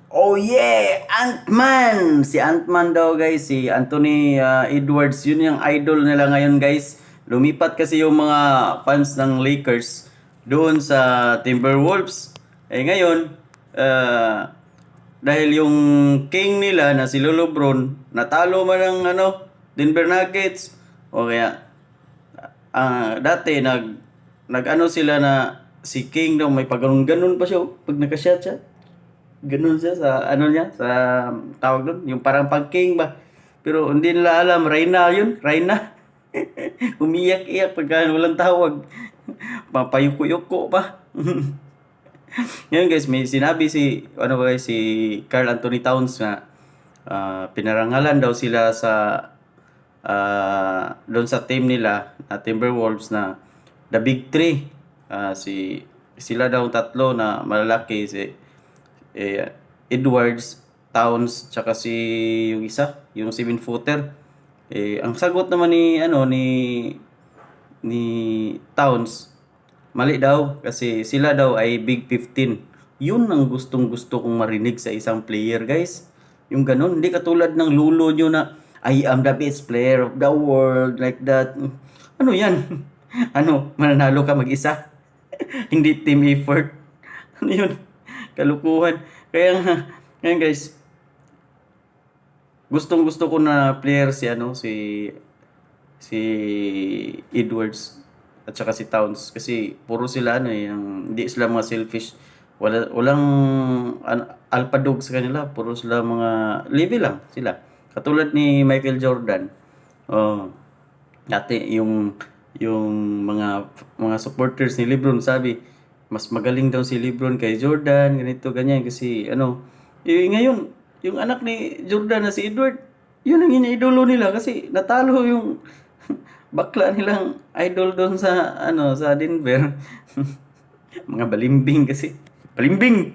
Oh yeah, Ant-Man! Si Ant-Man daw guys, si Anthony Edwards, yun yung idol nila ngayon guys. Lumipat kasi yung mga fans ng Lakers doon sa Timberwolves. Eh ngayon, dahil yung king nila na si LeBron, natalo man ng Denver Nuggets. O kaya, dati nag sila na si King daw may pagganun-ganon pa siya pag naka-shot siya. Ganun siya sa niya, sa tawag doon, yung parang pag-king ba. Pero hindi nila alam, Reyna yun, Reyna. Umiyak-iyak pagka walang tawag. Papayuko-yuko pa. Ngayon guys, may sinabi si, ba guys, si Karl Anthony Towns na pinarangalan daw sila sa doon sa team nila, Timberwolves na the Big Three. Sila daw tatlo na malalaki, si Edwards, Towns, tsaka si yung isa, yung 7-footer. Ang sagot naman ni Towns, mali daw kasi sila daw ay Big 15. Yun ang gustong-gusto kong marinig sa isang player, guys. Yung ganun, hindi katulad ng lulo nyo na I am the best player of the world, like that. Ano yan? Mananalo ka mag-isa? Hindi team effort. Ano yun? Kalukuhan. Kaya nga, ngayon guys, gustong-gusto ko na player si Edwards at saka si Towns kasi puro sila yung hindi sila mga selfish. Walang alpha dog sa kanila, puro sila mga level lang sila. Katulad ni Michael Jordan. Oh, dati yung mga supporters ni LeBron sabi mas magaling daw si LeBron kay Jordan, ganito ganyan kasi ngayon yung anak ni Jordan na si Edward, yun ang iniidolo nila kasi natalo yung bakla nilang idol doon sa sa Denver. Mga balimbing kasi. Balimbing.